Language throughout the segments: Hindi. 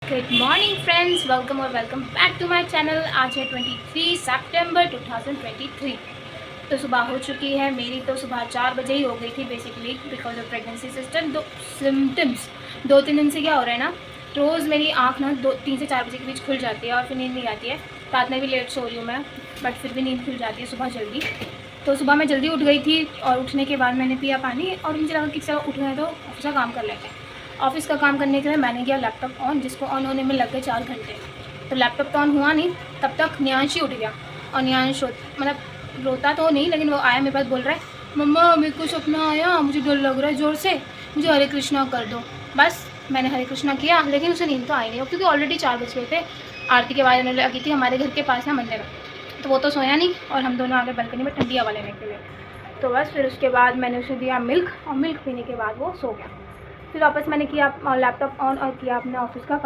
गुड मॉर्निंग फ्रेंड्स, वेलकम और welcome back to my channel. आज है 23 सितंबर 2023। तो सुबह हो चुकी है मेरी। तो सुबह 4 बजे ही हो गई थी basically because of pregnancy symptoms. 2-3 दिन से क्या हो रहा है ना, रोज़ मेरी आँख ना 3 से 4 बजे के बीच खुल जाती है और फिर नींद नहीं आती है। रात में भी लेट सो रही हूँ मैं, बट फिर भी नींद खुल जाती है सुबह जल्दी। तो सुबह मैं जल्दी उठ गई थी और उठने के बाद मैंने पिया पानी और मुझे लगा कि चलो उठ गए तो ऑफिस का काम कर लेते हैं। ऑफिस का काम करने के लिए मैंने किया लैपटॉप ऑन, जिसको ऑन होने में लग गए 4 घंटे। तो लैपटॉप तो ऑन हुआ नहीं, तब तक नियांश ही उठ गया। और नियांश मतलब रोता तो नहीं, लेकिन वो आया मेरे पास बोल रहा है, मम्मा मेरे को सपना आया, मुझे डर लग रहा है ज़ोर से, मुझे हरे कृष्णा कर दो। बस मैंने हरे कृष्णा किया, लेकिन उसे नींद तो आई नहीं, क्योंकि ऑलरेडी 4 बज गए थे। आरती के बाद आने लगी थी हमारे घर के पास है मंदिर, तो वो तो सोया नहीं और हम दोनों आगे बालकनी में ठंडी हवा लेने के लिए। तो बस फिर उसके बाद मैंने उसे दिया मिल्क, और मिल्क पीने के बाद वो सो गया। फिर वापस मैंने किया लैपटॉप ऑन और किया अपने ऑफिस का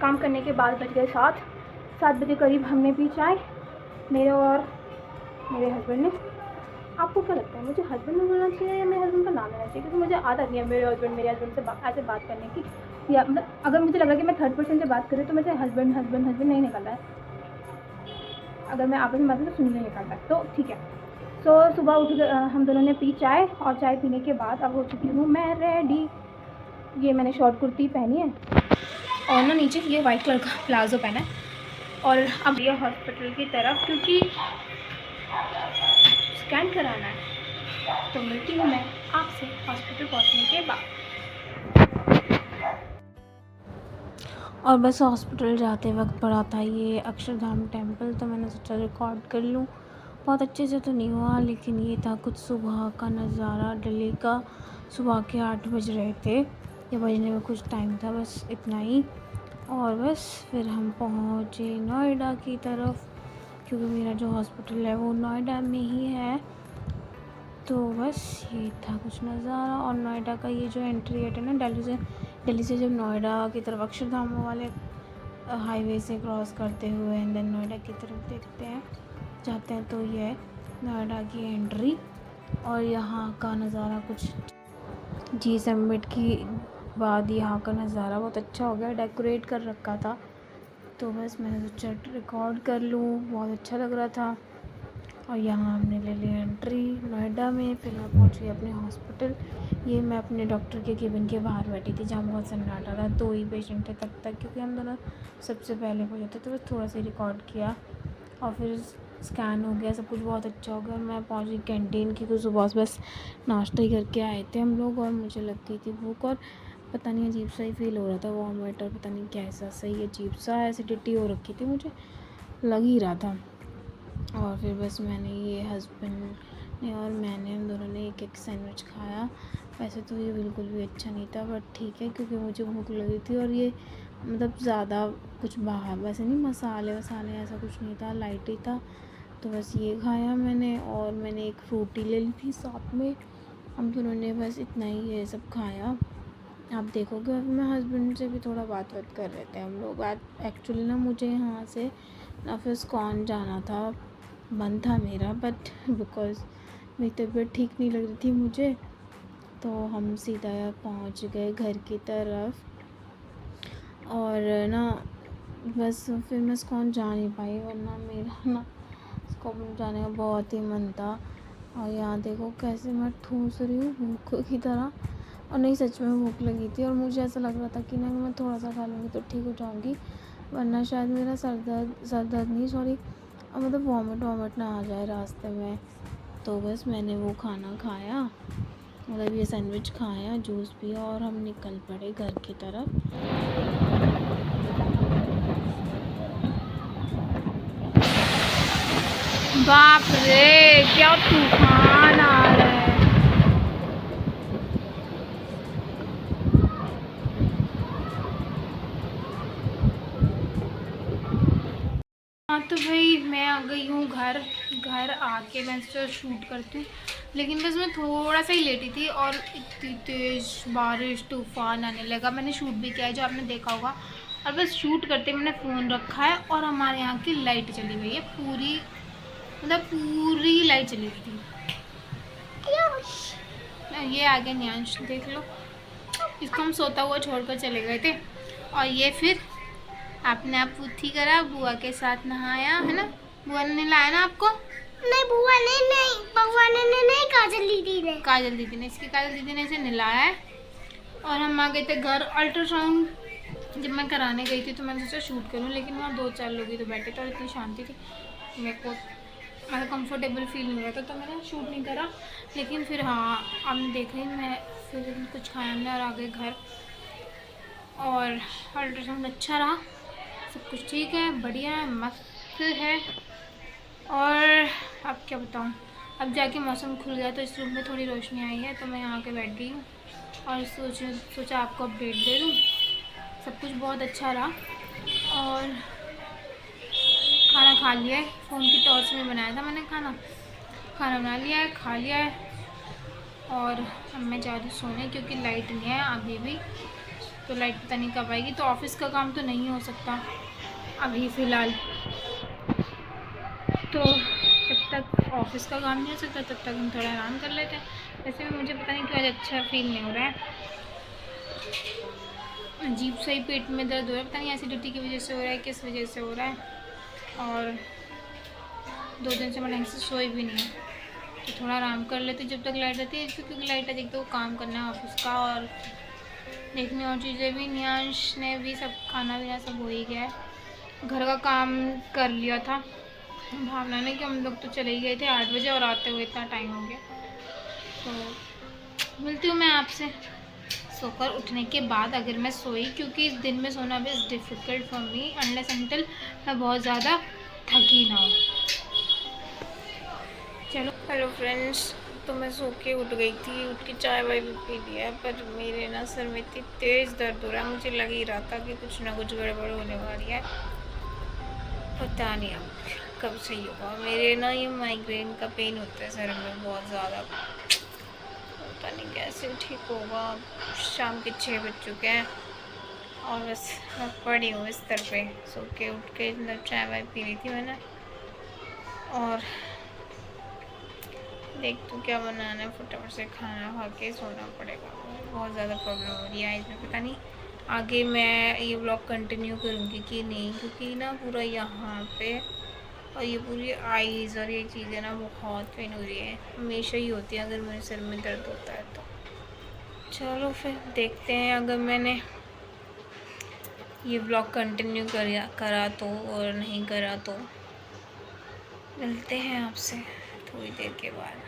काम करने के बाद बज गए 7 बजे करीब हमने पी चाय, मेरे और मेरे हस्बैंड ने। आपको क्या लगता है, मुझे हस्बैंड में बोलना चाहिए या मेरे हस्बैंड का नाम लेना चाहिए? क्योंकि मुझे आदत नहीं है मेरे हस्बैंड से ऐसे बात करने की, या मतलब अगर मुझे लगा कि मैं थर्ड पर्सन से बात करूँ तो मुझे हस्बैंड नहीं निकलता है। अगर मैं आपस में बात करूँ तो सुनने निकलता है, तो ठीक है। तो सुबह हम दोनों ने पी चाय, और चाय पीने के बाद अब हो चुकी हूँ मैं रेडी। ये मैंने शॉर्ट कुर्ती पहनी है और ना नीचे ये वाइट कलर का प्लाजो पहना है, और अब ये हॉस्पिटल की तरफ, क्योंकि स्कैन कराना है। तो मिलती हूँ मैं आपसे हॉस्पिटल पहुँचने के बाद। और बस हॉस्पिटल जाते वक्त पड़ा था ये अक्षरधाम टेम्पल, तो मैंने सोचा रिकॉर्ड कर लूँ। बहुत अच्छे से तो नहीं हुआ, लेकिन ये था कुछ सुबह का नज़ारा दिल्ली का। सुबह के 8 बज रहे थे, ये बजने में कुछ टाइम था, बस इतना ही। और बस फिर हम पहुँचे नोएडा की तरफ, क्योंकि मेरा जो हॉस्पिटल है वो नोएडा में ही है। तो बस ये था कुछ नज़ारा। और नोएडा का ये जो एंट्री गेट है ना, दिल्ली से जब नोएडा की तरफ अक्षरधाम वाले हाईवे से क्रॉस करते हुए एंड देन नोएडा की तरफ जाते हैं, तो ये है नोएडा की एंट्री। और यहाँ का नज़ारा कुछ जी समिट की बाद यहाँ का नज़ारा बहुत अच्छा हो गया, डेकोरेट कर रखा था। तो बस मैंने सोचा रिकॉर्ड कर लूँ, बहुत अच्छा लग रहा था। और यहाँ हमने ले ली एंट्री नोएडा में। फिर मैं पहुँच गई अपने हॉस्पिटल। ये मैं अपने डॉक्टर के केबिन के बाहर बैठी थी, जहाँ बहुत सन्नाटा था, 2 ही पेशेंट थे तब तक, क्योंकि हम दोनों सबसे पहले पहुँचे थे। तो बस थोड़ा सा रिकॉर्ड किया और फिर स्कैन हो गया, सब कुछ बहुत अच्छा हो गया। मैं पहुँच गई कैंटीन की, तो सुबह बस नाश्ता ही करके आए थे हम लोग, और मुझे लग गई थी भूख, और पता नहीं अजीब सा ही फील हो रहा था, वॉमिट और पता नहीं कैसा सही अजीब सा एसिडिटी हो रखी थी, मुझे लग ही रहा था। और फिर बस मैंने ये हस्बैंड ने और मैंने, हम दोनों ने एक सैंडविच खाया। वैसे तो ये बिल्कुल भी अच्छा नहीं था, बट ठीक है, क्योंकि मुझे भूख लगी थी। और ये मतलब ज़्यादा कुछ बाहर वैसे नहीं, मसाले ऐसा कुछ नहीं था, लाइट ही था। तो बस ये खाया मैंने, और मैंने एक फ्रूटी ले ली थी साथ में। हम दोनों ने बस इतना ही ये सब खाया। आप देखोगे, और मैं हस्बैंड से भी थोड़ा बात कर रहे थे हम लोग। एक्चुअली ना मुझे यहाँ से ना फिर इस्कॉन जाना था, मन था मेरा, बट बिकॉज़ मेरी तबीयत ठीक नहीं लग रही थी मुझे, तो हम सीधा पहुँच गए घर की तरफ। और ना बस फिर मैं इस्कॉन जा नहीं पाई, वरना मेरा ना इस्कॉन जाने का बहुत ही मन था। और यहाँ देखो कैसे मैं ठूस रही हूँ भूख की तरह। और नहीं, सच में भूख लगी थी, और मुझे ऐसा लग रहा था कि नहीं, मैं थोड़ा सा खा लूँगी तो ठीक हो जाऊँगी, वरना शायद मेरा सर दर्द नहीं, सॉरी, मतलब वॉमिट ना आ जाए रास्ते में। तो बस मैंने वो खाना खाया, मतलब ये सैंडविच खाया, जूस पिया, और हम निकल पड़े घर की तरफ। बाप रे, क्या तूफान आ रहा है। हाँ तो भाई मैं आ गई हूँ घर आके मैं इससे शूट करती हूँ, लेकिन बस मैं थोड़ा सा ही लेटी थी और इतनी तेज़ बारिश तूफान आने लगा। मैंने शूट भी किया है, जो आपने देखा होगा। और बस शूट करते मैंने फ़ोन रखा है, और हमारे यहाँ की लाइट चली गई है पूरी, मतलब पूरी लाइट चली गई थी। ये आ गया न्यांश, देख लो, इसको हम सोता हुआ छोड़कर चले गए थे। और ये फिर आपने आप पुथी करा, बुआ के साथ नहाया है ना? बुआ ने नहलाया ना आपको? नहीं बुआ ने नहीं, बुआ ने नहीं, काजल दीदी ने। काजल दीदी ने, इसकी काजल दीदी ने इसे नहलाया है। और हम आ गए थे घर। अल्ट्रासाउंड जब मैं कराने गई थी तो मैंने सोचा शूट करूँ, लेकिन वहाँ 2-4 लोग ही तो बैठे थे और इतनी शांति थी, मेरे को मतलब कंफर्टेबल फील नहीं हो रहा था, तो मैंने शूट नहीं करा। लेकिन फिर हाँ, आपने देखा ही, मैं फिर कुछ खाया हमने और आ गए घर। और अल्ट्रासाउंड अच्छा रहा, सब कुछ ठीक है, बढ़िया है, मस्त है। और अब क्या बताऊँ, अब जाके मौसम खुल गया तो इस रूम में थोड़ी रोशनी आई है, तो मैं यहाँ के बैठ गई हूँ और सोचा आपको अपडेट दे दूँ। सब कुछ बहुत अच्छा रहा। और खाना खा लिया है, फ़ोन की टॉर्च में बनाया था मैंने खाना बना लिया है, खा लिया है। और अब मैं जा रही सोने, क्योंकि लाइट नहीं है अभी भी, तो लाइट पता नहीं कब आएगी। तो ऑफिस का काम तो नहीं हो सकता अभी फ़िलहाल, तो जब तक ऑफिस का काम नहीं हो सकता तब तक हम थोड़ा आराम कर लेते हैं। वैसे भी मुझे पता नहीं क्यों आज अच्छा फील नहीं हो रहा है, अजीब सा ही पेट में दर्द हो रहा है, पता नहीं एसिडिटी की वजह से हो रहा है, किस वजह से हो रहा है। और 2 दिन से मैं ढंग से सोई भी नहीं है, तो थोड़ा आराम कर लेते जब तक लाइट रहती है, क्योंकि लाइट है तो काम करना है ऑफिस का और देखने और चीज़ें भी। नियांश ने भी सब खाना पीना सब हो ही गया है, घर का काम कर लिया था भावना ने, कि हम लोग तो चले ही गए थे 8 बजे और आते हुए इतना टाइम हो गया। तो मिलती हूँ मैं आपसे सोकर उठने के बाद, अगर मैं सोई, क्योंकि इस दिन में सोना भी is difficult for me unless until मैं बहुत ज़्यादा थकी ना हूँ। चलो, हेलो फ्रेंड्स, तो मैं सो के उठ गई थी, उठ के चाय वाय भी पी लिया, पर मेरे ना सर में इतनी तेज़ दर्द हो रहा है, मुझे लग ही रहा था कि कुछ ना कुछ गड़बड़ होने वाली है। पता नहीं अब कब सही होगा। मेरे ना ये माइग्रेन का पेन होता है सर में बहुत ज़्यादा, पता नहीं कैसे ठीक होगा। शाम के 6 बज चुके हैं और बस मैं पड़ी हूँ बिस्तर पे, सो के उठ के मतलब चाय वाय पी ली थी मैंने, और देख तो क्या बनाना है, फटाफट से खाना खा के सोना पड़ेगा। बहुत ज़्यादा प्रॉब्लम हो रही है इसमें, पता नहीं आगे मैं ये ब्लॉग कंटिन्यू करूँगी कि नहीं, क्योंकि ना पूरा यहाँ पे और ये पूरी आईज़ और ये चीज़ें ना बहुत पेन हो रही है, हमेशा ही होती है अगर मेरे सर में दर्द होता है तो। चलो फिर देखते हैं, अगर मैंने ये ब्लॉग कंटिन्यू करा तो, और नहीं करा तो मिलते हैं आपसे थोड़ी देर के बाद।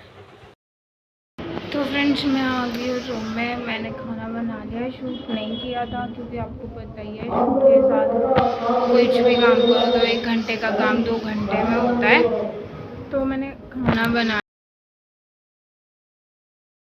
तो फ्रेंड्स, मैं आ गई हूँ रूम में, मैंने खाना बना लिया, शूट नहीं किया था क्योंकि आपको पता ही है शूट के साथ कुछ भी काम करो तो 1 घंटे का काम 2 घंटे में होता है, तो मैंने खाना बना